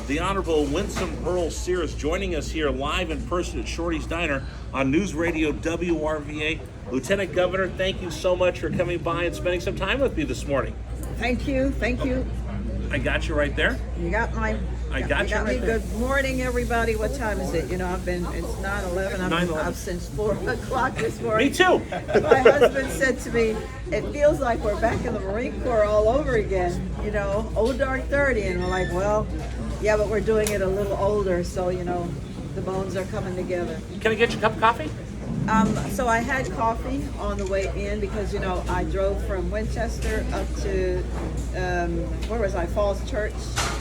the Honorable Winsome Earl Sears joining us here live in person at Shorty's Diner on News Radio WRVA. Lieutenant Governor, thank you so much for coming by and spending some time with me this morning. Thank you. I got you right there. You got my. I got you me. right there. Good morning, everybody. What time is it? You know, it's 9:11. I've been up since 4 o'clock this morning. Me too. My husband said to me, it feels like we're back in the Marine Corps all over again. You know, old dark 30. And we're like, well, yeah, but we're doing it a little older. So, you know, the bones are coming together. Can I get you a cup of coffee? So I had coffee on the way in because, you know, I drove from Winchester up to, where was I, Falls Church.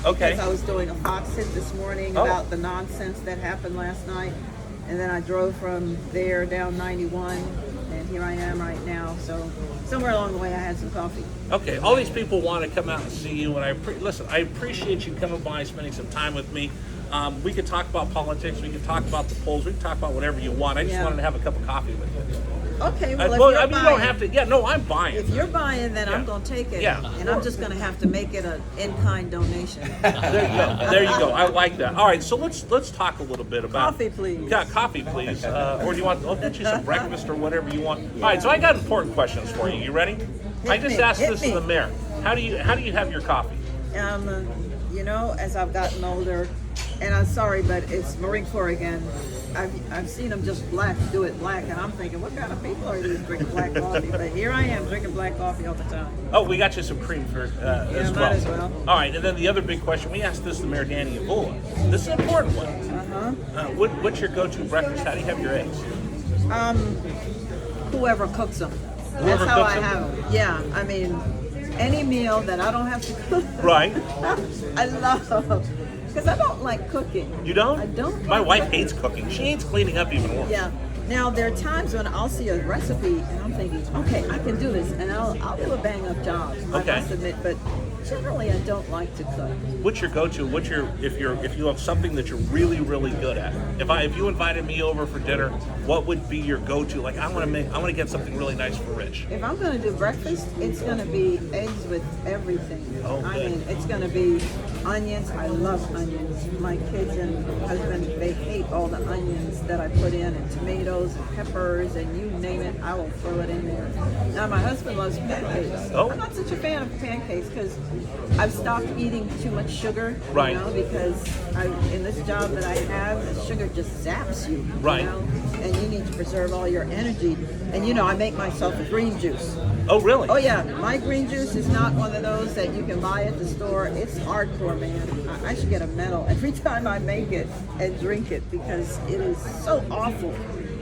Okay. Because I was doing a Fox hit this morning about the nonsense that happened last night. And then I drove from there down 91, and here I am right now. So somewhere along the way I had some coffee. Okay, all these people want to come out and see you, and I appreciate you coming by, spending some time with me. We could talk about politics, we could talk about the polls, we could talk about whatever you want. I just wanted to have a cup of coffee with you. Okay, well, if you're you buying, don't have to. Yeah, no, I'm buying. If you're buying, then I'm going to take it. Yeah, and I'm just going to have to make it an in-kind donation. There you go. I like that. All right, so let's talk a little bit about coffee, please. Yeah, coffee, please. Or do you want? I'll get you some breakfast or whatever you want. All right, so I got important questions for you. You ready? I just asked this to the mayor. How do you have your coffee? You know, as I've gotten older, and I'm sorry, but it's Marine Corps again. I've seen them just do it black, and I'm thinking, what kind of people are these drinking black coffee? But here I am drinking black coffee all the time. Oh, we got you some cream for as well. Might as well. All right, and then the other big question, we asked this to Mayor Danny Avola. This is an important one. What's your go-to breakfast? How do you have your eggs? Whoever cooks them. Whoever That's how cooks I them? have them. Yeah, I mean, any meal that I don't have to cook. Right. I love. Because I don't like cooking. You don't? I don't. My wife hates cooking. She hates cleaning up even more. Yeah. Now, there are times when I'll see a recipe and I'm thinking, okay, I can do this, and I'll do a bang-up job, Okay. I must admit, but generally I don't like to cook. What's your go-to? If you have something that you're really, really good at? If you invited me over for dinner, what would be your go-to? Like, I want to get something really nice for Rich. If I'm going to do breakfast, it's going to be eggs with everything. Oh, I good. mean, it's going to be onions. I love onions. My kids and husband, they hate all the onions that I put in, and tomatoes and peppers, and you name it, I will throw it in there. Now, my husband loves pancakes. Oh. I'm not such a fan of pancakes because I've stopped eating too much sugar, Right. you know, because in this job that I have, the sugar just zaps you, Right. you know, and you need to preserve all your energy. And, you know, I make myself a green juice. Oh, really? Oh yeah, my green juice is not one of those that you can buy at the store. It's hardcore, man. I should get a medal every time I make it and drink it because it is so awful,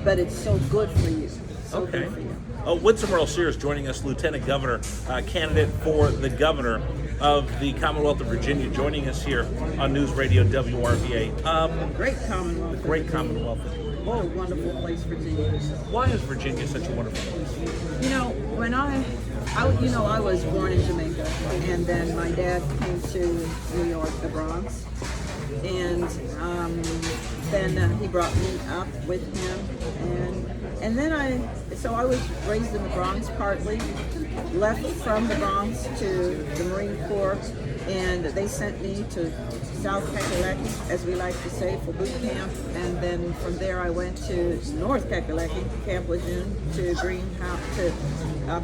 but it's so good for you. So good for you. Oh, Winsome Earl Sears joining us, Lieutenant Governor, candidate for the governor of the Commonwealth of Virginia, joining us here on News Radio WRVA. Great Commonwealth. Great Commonwealth. What a wonderful place, Virginia. Why is Virginia such a wonderful place? You know, when I was born in Jamaica, and then my dad came to New York, the Bronx, and then he brought me up with him, and then I was raised in the Bronx partly, left from the Bronx to the Marine Corps, and they sent me to South Kakalaki, as we like to say, for boot camp, and then from there I went to North Kakalaki, Camp Lejeune, to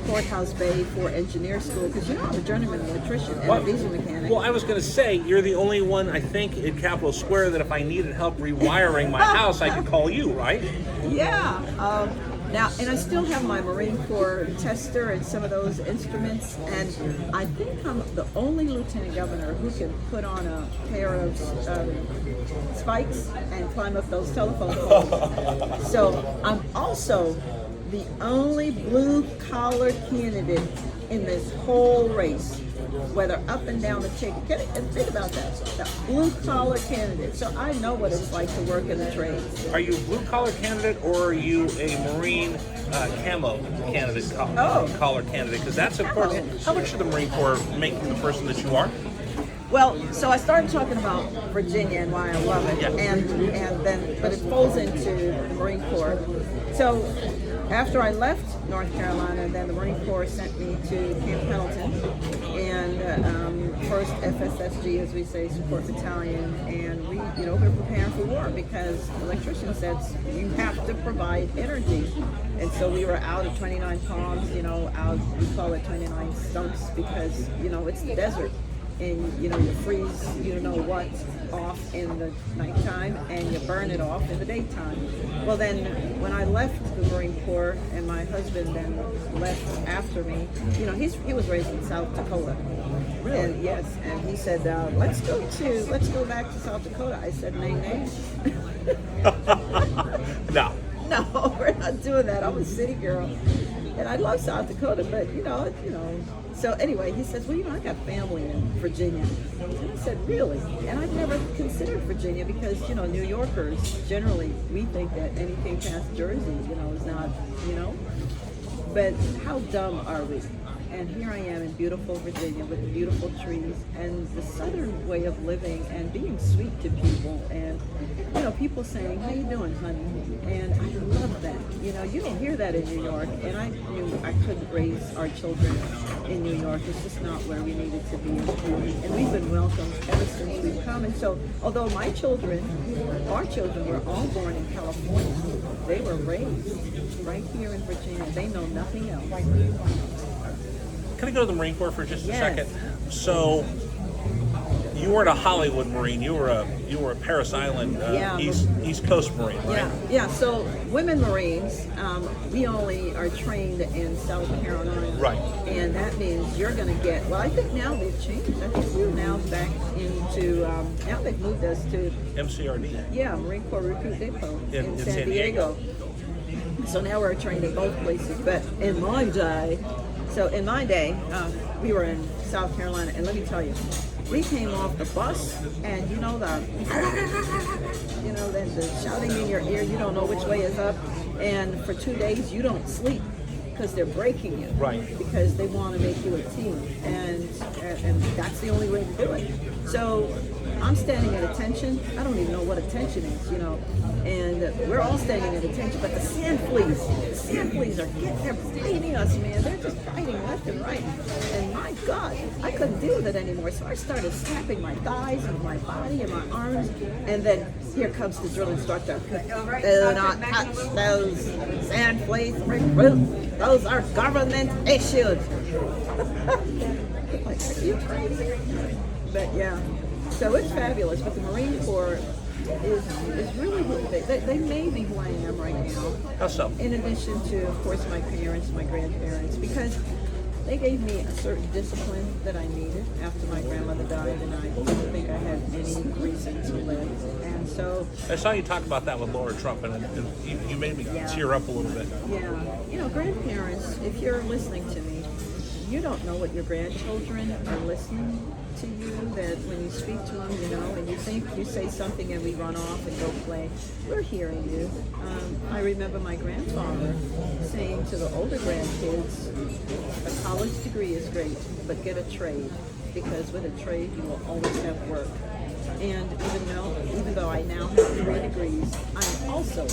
Courthouse Bay for engineer school, because you know I'm a journeyman electrician and a diesel mechanic. Well, I was going to say, you're the only one, I think, in Capitol Square that if I needed help rewiring my house, I could call you, right? Yeah. Now, and I still have my Marine Corps tester and some of those instruments, and I think I'm the only lieutenant governor who can put on a pair of spikes and climb up those telephone poles. So I'm also the only blue-collar candidate in this whole race, whether up and down the ticket. Think about that. The blue-collar candidate. So I know what it's like to work in the trades. Are you a blue-collar candidate, or are you a Marine camo candidate, collar candidate? Because that's important. How much did the Marine Corps make you the person that you are? Well, so I started talking about Virginia and why I love it, Yeah. and then, but it folds into the Marine Corps. So after I left North Carolina, then the Marine Corps sent me to Camp Pendleton, and first FSSG, as we say, support battalion, and we, we were preparing for war because the electrician said you have to provide energy, and so we were out at 29 palms, out, we call it 29 stumps because it's the desert. And you freeze what off in the nighttime and you burn it off in the daytime. Well, then when I left the Marine Corps and my husband then left after me, he was raised in South Dakota. Really? And yes, and he said, let's go back to South Dakota. I said, nay. No. No, we're not doing that. I'm a city girl, and I love South Dakota, but So anyway, he says, well, I got family in Virginia. And I said, really? And I'd never considered Virginia because New Yorkers generally we think that anything past Jersey, is not, But how dumb are we? And here I am in beautiful Virginia with the beautiful trees and the southern way of living and being sweet to people and people saying, how you doing, honey? And I love that. You don't hear that in New York, and I knew I couldn't raise our children in New York. It's just not where we needed to be. And we've been welcomed ever since we've come. And so although our children were all born in California, they were raised right here in Virginia. They know nothing else. Can I go to the Marine Corps for just a Yes. second? So, you weren't a Hollywood Marine. You were a Paris Island, East Coast Marine, right? Yeah. So women Marines, we only are trained in South Carolina, Right. And that means you're going to get. Well, I think now they've changed. I think we're now back into. Now they've moved us to MCRD. Yeah, Marine Corps Recruit Depot In San Diego. So now we're trained in both places. But in my day, we were in South Carolina, and let me tell you, we came off the bus, and then the shouting in your ear, you don't know which way is up, and for 2 days you don't sleep because they're breaking you, Right? Because they want to make you a team, and that's the only way to do it. So I'm standing at attention. I don't even know what attention is, and we're all standing at attention. But the sand fleas are they're biting us, man. They're just biting left and right. And my God, I couldn't deal with it anymore. So I started snapping my thighs and my body and my arms. And then here comes the drill instructor. Do not touch those sand fleas, recruit. Those are government issued. Like, are you crazy? But yeah. So it's fabulous, but the Marine Corps is really who they made me who I am right now. How so? In addition to, of course, my parents, my grandparents, because they gave me a certain discipline that I needed after my grandmother died, and I didn't think I had any reason to live. And so I saw you talk about that with Laura Trump, and you made me tear up a little bit. yeah, grandparents, if you're listening to me, you don't know what your grandchildren are listening to you, that when you speak to them, and you think you say something and we run off and go play, we're hearing you. I remember my grandfather saying to the older grandkids, a college degree is great, but get a trade, because with a trade you will always have work. And even though I now have 3 degrees, I'm also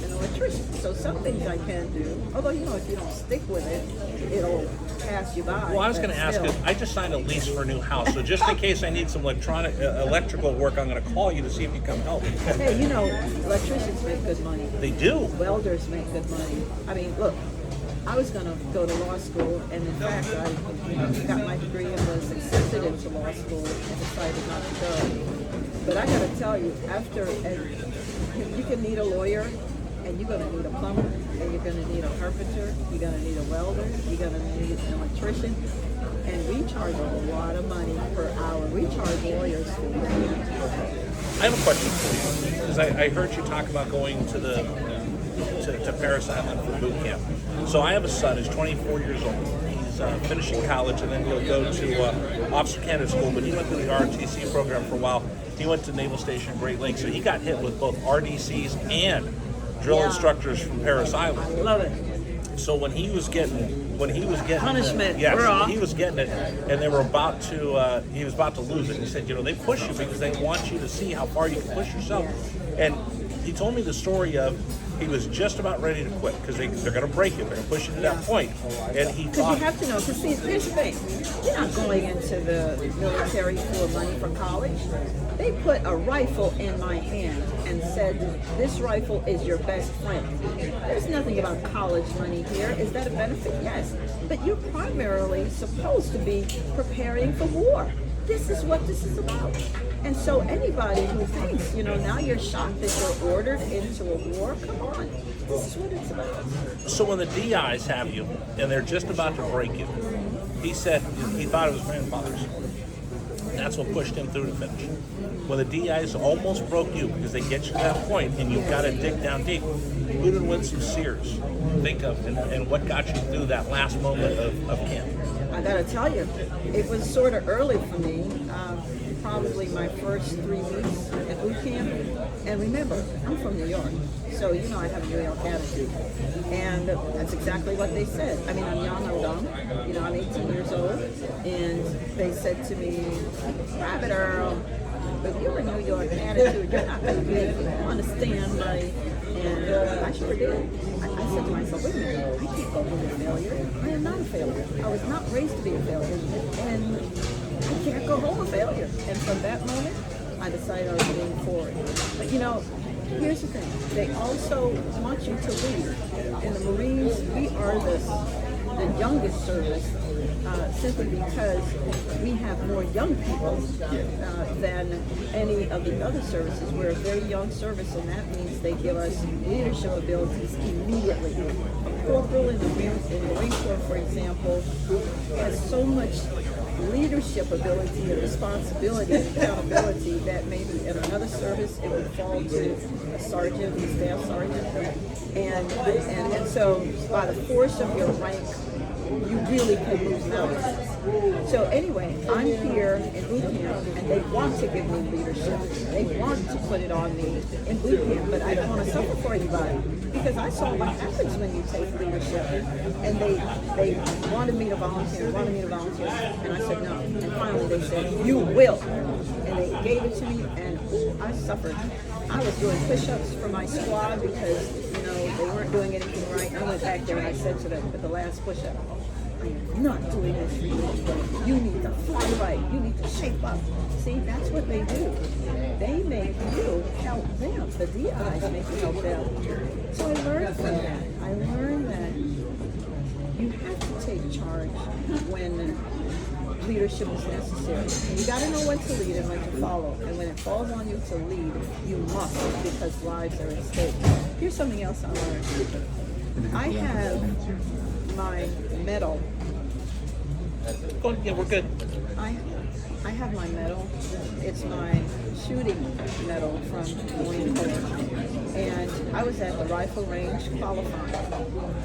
an electrician. So some things I can do, although if you don't stick with it, it'll pass you by. Well, I was going to ask you, I just signed a lease for a new house, so just in case I need some electrical work, I'm going to call you to see if you come help. Hey, electricians make good money. They do. Welders make good money. I mean, look, I was going to go to law school, and in fact, I got my degree and was accepted into law school and decided not to go. But I got to tell you, you can need a lawyer, and you're going to need a plumber, and you're going to need a carpenter, you're going to need a welder, you're going to need an electrician, and we charge a lot of money per hour. We charge lawyers for I have a question for you, because I heard you talk about going to Paris Island for boot camp. So I have a son who's 24 years old. He's finishing college, and then he'll go to Officer Candidate School, but he went to the ROTC program for a while. He went to Naval Station Great Lakes, so he got hit with both RDCs and drill instructors from Paris Island. I love it. So when he was getting when he was getting Punishment. yes, We're off. he was getting it, and they were about to. He was about to lose it. He said, they push you because they want you to see how far you can push yourself. Yes. And he told me the story of he was just about ready to quit because they're going to break him. They're going to push you to that point. And he Because thought, you have to know, because see, here's the thing. You're not going into the military for money for college. They put a rifle in my hand and said, this rifle is your best friend. There's nothing about college money here. Is that a benefit? Yes. But you're primarily supposed to be preparing for war. This is what this is about. And so anybody who thinks, now you're shocked that you're ordered into a war, come on. This is what it's about. so when the DIs have you and they're just about to break you, he said he thought it was grandfather's. That's what pushed him through to finish. When the DIs almost broke you because they get you to that point and you've got to dig down deep, who did Winsome Sears think of and what got you through that last moment of camp? I gotta tell you, it was sort of early for me. Probably my first 3 weeks at boot camp. And remember, I'm from New York, so I have a New York attitude. And that's exactly what they said. I mean, I'm young, I'm dumb. I'm 18 years old. And they said to me, Private Earl, if you're a New York attitude, you're not going to be able to understand my... And I sure did. I said to myself, wait a minute, I can't go home a failure. I am not a failure. I was not raised to be a failure. And I can't go home a failure. And from that moment, I decided I was moving forward. But here's the thing. They also want you to lead. In the Marines, we are the youngest service simply because we have more young people than any of the other services. We're a very young service, and that means they give us leadership abilities immediately. A corporal in the Marine Corps, for example, has so much leadership ability and responsibility and accountability that maybe in another service it would fall to a sergeant, a staff sergeant. And so by the force of your rank, you really can move mountains. So anyway, I'm here in boot camp, and they want to give me leadership. They want to put it on me in boot camp, but I don't want to suffer for anybody because I saw what happens when you take leadership. And they wanted me to volunteer, and I said no. And finally they said, you will. And they gave it to me, and I suffered. I was doing push-ups for my squad because, they weren't doing anything right. I went back there and I said to them at the last push-up, I am not doing this for you. You need to fly right. You need to shape up. See, that's what they do. They make you help them. The DIs make you help them. So I learned from that. I learned that you have to take charge when leadership is necessary. You got to know when to lead and when to follow. And when it falls on you to lead, you must, because lives are at stake. Here's something else I learned. I have my medal. Yeah, we're good. I have my medal. It's my shooting medal from the Marine Corps. And I was at the rifle range qualifying.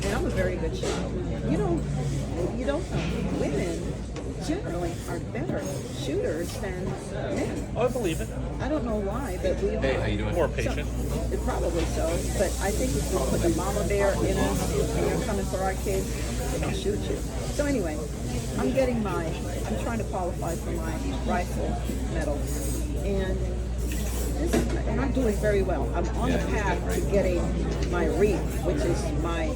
And I'm a very good shot. You don't know. Women generally are better shooters than men. Oh, I believe it. I don't know why, but we are. Hey, how you doing? More patient. Probably so, but I think if you put the mama bear in us and you're coming for our kids, they'll shoot you. So anyway, I'm trying to qualify for my rifle medal, and I'm doing very well. I'm on the path to getting my wreath, which is my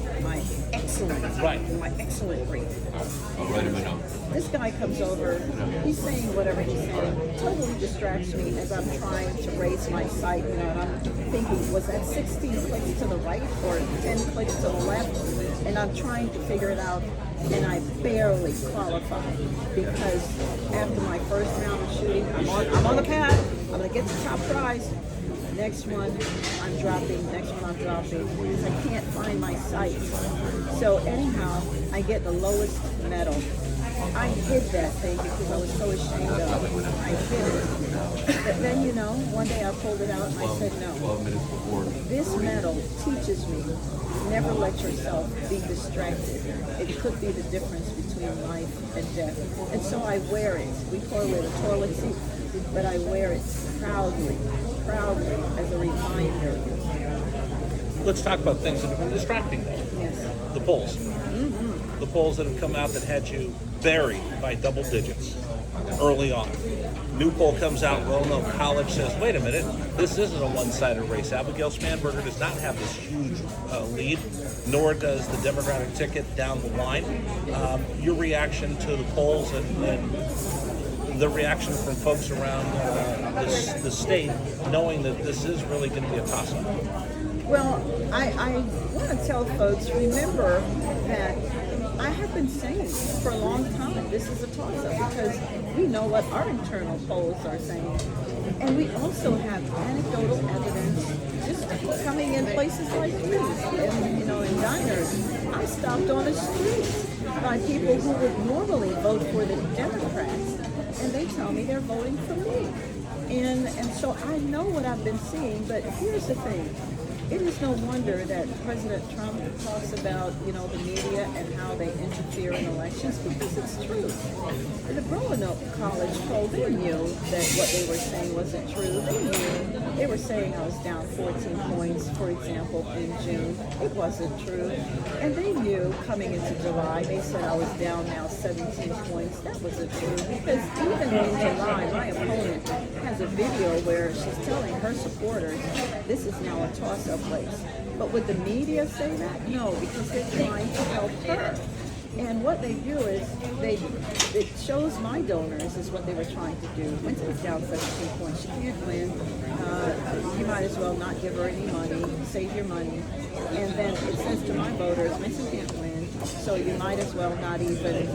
excellent wreath. I'll write him a note. This guy comes over, he's saying whatever he's saying, totally distracts me as I'm trying to raise my sight, and I'm thinking, was that 16 clicks to the right or 10 clicks to the left? And I'm trying to figure it out, and I barely qualify because after my first round of shooting, I'm on the path, I'm gonna get the top prize. Next one, I'm dropping. Because I can't find my sights. So anyhow, I get the lowest medal. I hid that thing because I was so ashamed of it. I hid it. But then, one day I pulled it out and I said, no. 12 minutes before. This medal teaches me, never let yourself be distracted. It could be the difference between life and death. And so I wear it. We call it a toilet seat, but I wear it proudly as a reminder. Let's talk about things that have been distracting. Yes. The polls. the polls that have come out that had you buried by double digits early on. New poll comes out, Roanoke College says, wait a minute, this isn't a one-sided race. Abigail Spanberger does not have this huge lead, nor does the Democratic ticket down the line. Your reaction to the polls and the reaction from folks around the state, knowing that this is really going to be a toss-up? Well, I want to tell folks, remember that I have been saying for a long time this is a toss-up because we know what our internal polls are saying. And we also have anecdotal evidence just coming in places like these, and, in diners. I stopped on a street by people who would normally vote for the Democrats, and they tell me they're voting for me. And so I know what I've been seeing, but here's the thing. It is no wonder that President Trump talks about, the media and how they interfere in elections, because it's true. The Roanoke College poll, they knew that what they were saying wasn't true. They were saying I was down 14 points, for example, in June. It wasn't true. And they knew coming into July, they said I was down now 17 points. That wasn't true, because even in July, my opponent has a video where she's telling her supporters, this is now a toss-up place. But would the media say that? No, because they're trying to help her. And what they do is, it shows my donors is what they were trying to do. Winsome's down 17 points. She can't win. You might as well not give her any money. Save your money. And then it says to my voters, Winsome can't win, so you might as well not even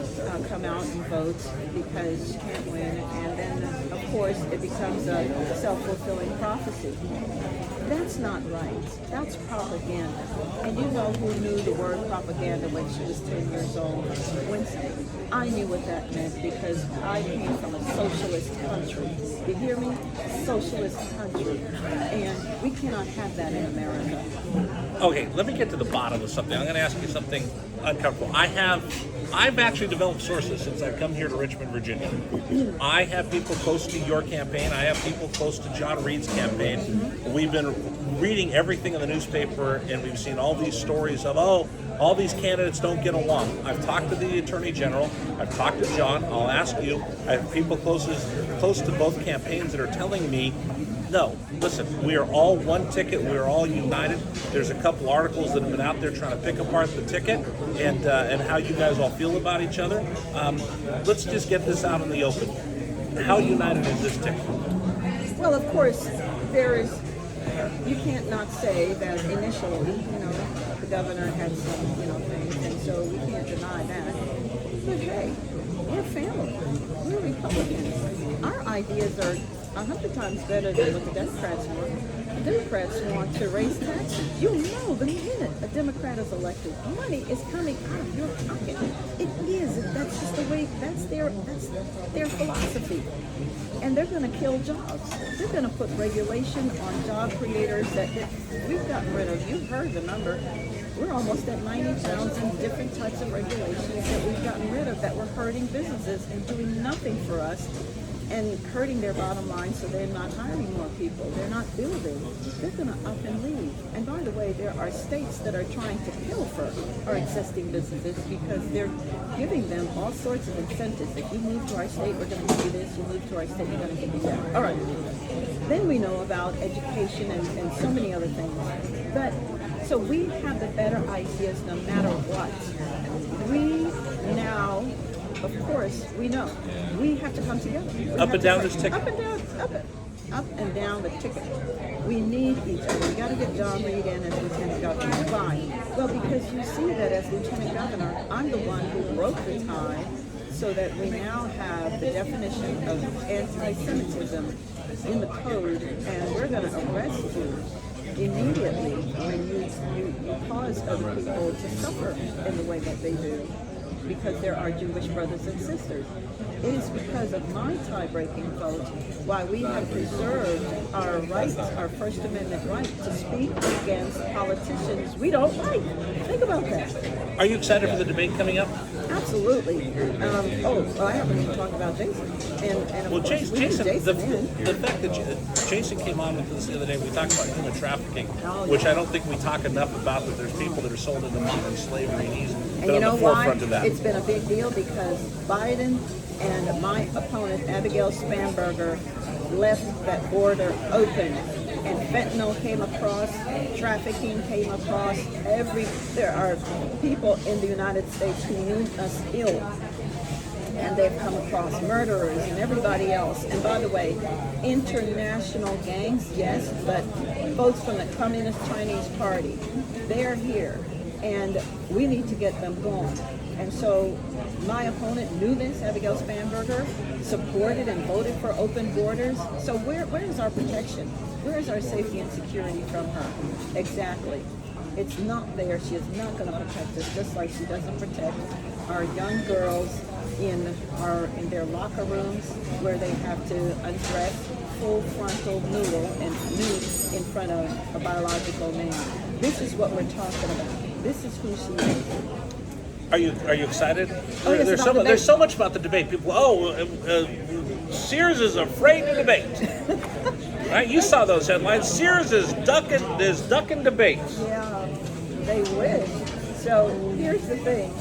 come out and vote because she can't win. And then, of course, it becomes a self-fulfilling prophecy. That's not right. That's propaganda. And you know who knew the word propaganda when she was 10 years old? Winsome. I knew what that meant because I came from a socialist country. You hear me? Socialist country. And we cannot have that in America. Okay, let me get to the bottom of something. I'm going to ask you something uncomfortable. I've actually developed sources since I've come here to Richmond, Virginia. I have people close to your campaign. I have people close to John Reed's campaign. We've been reading everything in the newspaper, and we've seen all these stories of, all these candidates don't get along. I've talked to the Attorney General. I've talked to John. I'll ask you. I have people close to both campaigns that are telling me, no, listen, we are all one ticket. We are all united. There's a couple articles that have been out there trying to pick apart the ticket and how you guys all feel about each other. Let's just get this out in the open. How united is this ticket? Well, of course, you can't not say that initially, the governor had some, things, and so we can't deny that. But hey, we're family. We're Republicans. Our ideas are 100 times better than what the Democrats want. The Democrats want to raise taxes. You'll know the minute a Democrat is elected, money is coming out of your pocket. It is. That's just the way. That's their philosophy. And they're going to kill jobs. They're going to put regulation on job creators that we've gotten rid of. You've heard the number. We're almost at 90,000 different types of regulations that we've gotten rid of that were hurting businesses and doing nothing for us, and hurting their bottom line, so they're not hiring more people. They're not building. They're going to up and leave. And by the way, there are states that are trying to pilfer our existing businesses because they're giving them all sorts of incentives. If you move to our state, we're going to give you this. You move to our state, we're going to give you that. All right. Then we know about education and so many other things. But so we have the better ideas no matter what. We now, of course, we know we have to come together. Up and down this ticket. Up and down the ticket. We need each other. We got to get John Reed in as Lieutenant Governor. Why? Well, because you see that as Lieutenant Governor, I'm the one who broke the tie so that we now have the definition of anti-Semitism in the code, and we're going to arrest you immediately when you cause other people to suffer in the way that they do, because there are Jewish brothers and sisters. It is because of my tie-breaking vote why we have preserved our our rights, our First Amendment right to speak against politicians we don't like. Think about that. Are you excited for the debate coming up? Absolutely. I haven't even talked about Jason. And of Well, course, we Jason, need the in. fact that Jason came on with us the other day, we talked about human trafficking, Oh, which yeah. I don't think we talk enough about, that there's people that are sold into modern slavery, and he's And been you on know the why? forefront of that. It's been a big deal because Biden and my opponent, Abigail Spanberger, left that border open. And fentanyl came across, trafficking came across. There are people in the United States who knew us ill. And they've come across murderers and everybody else. And by the way, international gangs, yes, but folks from the Communist Chinese Party, they're here. And we need to get them gone. And so my opponent knew this, Abigail Spanberger, supported and voted for open borders. So where is our protection? Where is our safety and security from her? Exactly. It's not there. She is not going to protect us, just like she doesn't protect our young girls in their locker rooms where they have to undress full frontal noodle and nude in front of a biological man. This is what we're talking about. This is who she is. Are you excited? Oh, yes, There's so much about the debate. People, Sears is afraid to debate. Right? You saw those headlines. Sears is ducking debates. Yeah, they wish. So here's the thing.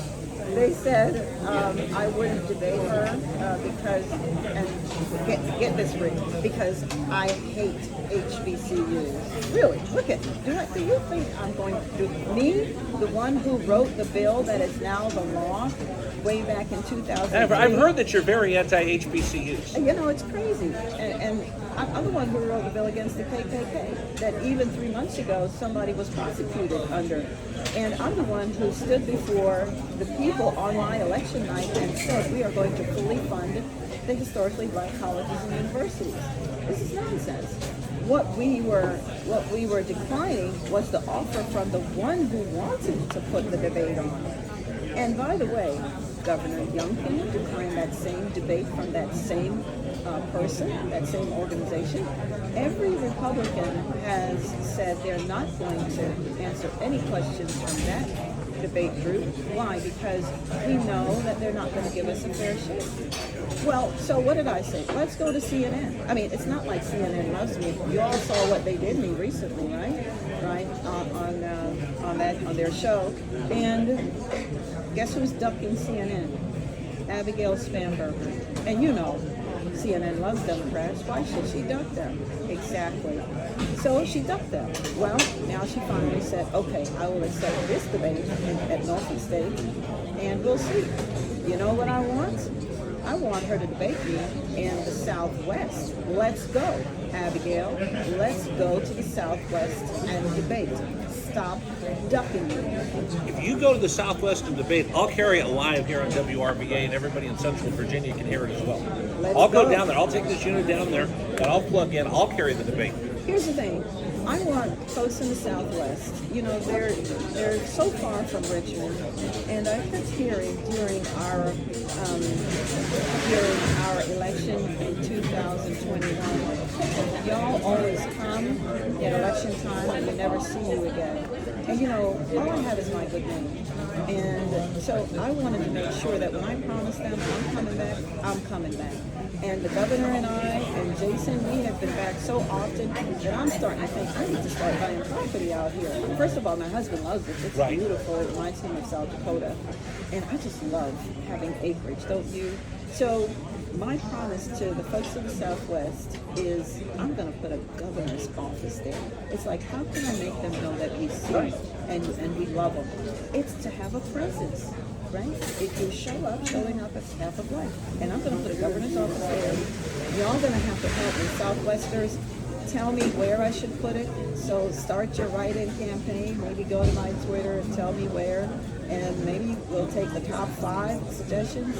They said I wouldn't debate her because, and get this right, because I hate HBCUs. Really, look at me. Do you think I'm going to do me, the one who wrote the bill that is now the law, way back in 2000? I've heard that you're very anti-HBCUs. You know, it's crazy. And I'm the one who wrote the bill against the KKK that even 3 months ago somebody was prosecuted under. And I'm the one who stood before the people on my election night and said we are going to fully fund the historically black colleges and universities. This is nonsense. What we were declining was the offer from the one who wanted to put the debate on. And by the way, Governor Youngkin declined that same debate from that same person, that same organization. Every Republican has said they're not going to answer any questions from that debate group. Why? Because we know that they're not going to give us a fair shake. Well, so what did I say? Let's go to CNN. I mean, it's not like CNN loves me. You all saw what they did to me recently, right? Right on their show. And guess who's ducking CNN? Abigail Spanberger. And you know, CNN loves Democrats. Why should she duck them? Exactly. So she ducked them. Well, now she finally said, okay, I will accept this debate at Norfolk State, and we'll see. You know what I want? I want her to debate me in the Southwest. Let's go, Abigail. Let's go to the Southwest and debate. Stop ducking me. If you go to the Southwest and debate, I'll carry it live here on WRVA, and everybody in Central Virginia can hear it as well. I'll go down there. I'll take this unit down there, and I'll plug in. I'll carry the debate. Here's the thing. I want folks in the Southwest, you know, they're so far from Richmond, and I kept hearing during our election in 2021, y'all always come at election time and we never see you again. And you know, all I have is my good name. And so I wanted to make sure that when I promised them I'm coming back, I'm coming back. And the governor and I and Jason, we have been back so often that I'm starting to think I need to start buying property out here. First of all, my husband loves it. It's Right. beautiful. It reminds him of South Dakota. And I just love having acreage, don't you? So my promise to the folks of the Southwest is I'm going to put a governor's office there. It's like, how can I make them know that we see and we love them? It's to have a presence. Right? If you show up, showing up is half of life. And I'm going to put a governor's office there. Y'all going to have to help me. Southwesters, tell me where I should put it. So start your write-in campaign. Maybe go to my Twitter and tell me where. And maybe we'll take the top 5 suggestions,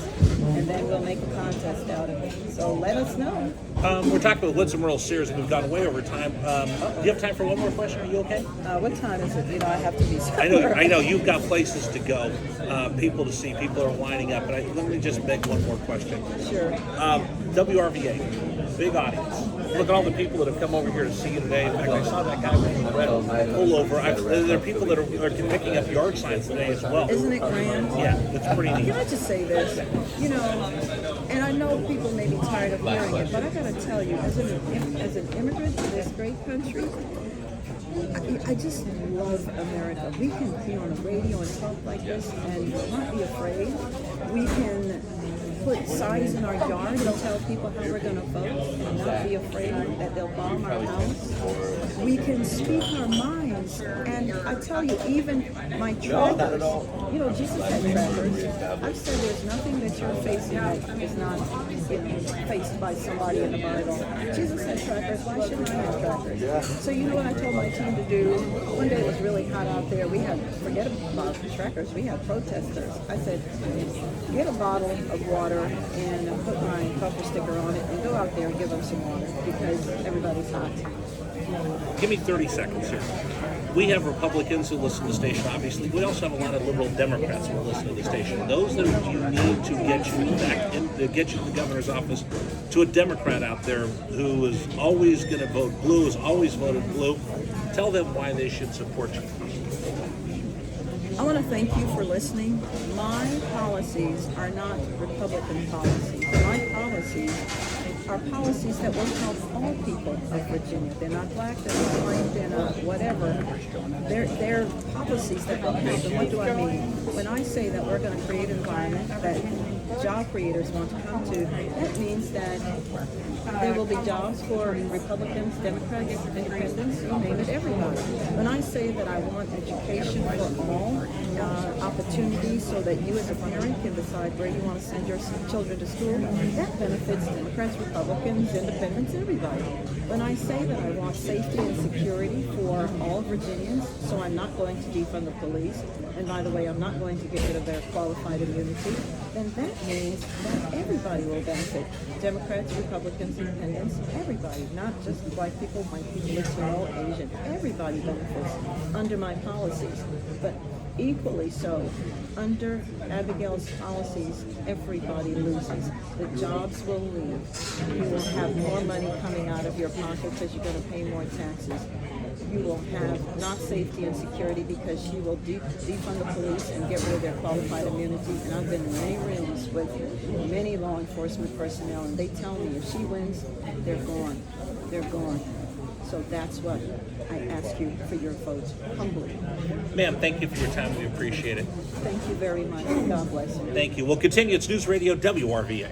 and then we'll make a contest out of it. So let us know. We're talking with Winsome, Earl, Sears, and we've gone way over time. Do you have time for one more question? Are you okay? What time is it? You know, I have to be somewhere. I know. You've got places to go, people to see. People are lining up. But let me just beg one more question. Sure. WRVA, big audience. Look at all the people that have come over here to see you today. In fact, I saw that guy with the red pullover. There are people that are picking up yard signs today as well. Isn't it grand? Yeah, it's pretty neat. Can I just say this? You know, and I know people may be tired of hearing it, but I gotta tell you, as an immigrant to this great country, I just love America. We can be on the radio and talk like this and not be afraid. We can put signs in our yard and tell people how we're going to vote and not be afraid that they'll bomb our house. We can speak our minds. And I tell you, even my trackers, you know, Jesus had trackers. I've said there's nothing that you're facing that is not faced by somebody in the Bible. Jesus had trackers. Why shouldn't I have trackers? So you know what I told my team to do? One day it was really hot out there. We had, forget about the trackers, we had protesters. I said, get a bottle of water and put my bumper sticker on it and go out there and give them some water because everybody's hot. Give me 30 seconds here. We have Republicans who listen to the station, obviously. We also have a lot of liberal Democrats who listen to the station. Those that you need to get you back in, to get you to the governor's office, to a Democrat out there who is always going to vote blue, has always voted blue, tell them why they should support you. I want to thank you for listening. My policies are not Republican policies. My policies are policies that will help all people of Virginia. They're not black, they're not white, they're not whatever. They're policies that will help. And what do I mean? When I say that we're going to create an environment that job creators want to come to, that means that there will be jobs for Republicans, Democrats, Independents, you name it, everybody. When I say that I want education for all, opportunities so that you as a parent can decide where you want to send your children to school, that benefits Democrats, Republicans, Independents, everybody. When I say that I want safety and security for all Virginians, so I'm not going to defund the police, and by the way, I'm not going to get rid of their qualified immunity, then that means that everybody will benefit. Democrats, Republicans, Independents, everybody, not just black people, white people, Latino, Asian, everybody benefits under my policies. But equally so, under Abigail's policies, everybody loses. The jobs will leave. You will have more money coming out of your pocket because you're going to pay more taxes. You will have not safety and security because she will defund the police and get rid of their qualified immunity. And I've been in many rooms with many law enforcement personnel, and they tell me if she wins, they're gone. They're gone. So that's what I ask you for your vote, humbly. Ma'am, thank you for your time. We appreciate it. Thank you very much. God bless you. Thank you. We'll continue. It's News Radio WRVA.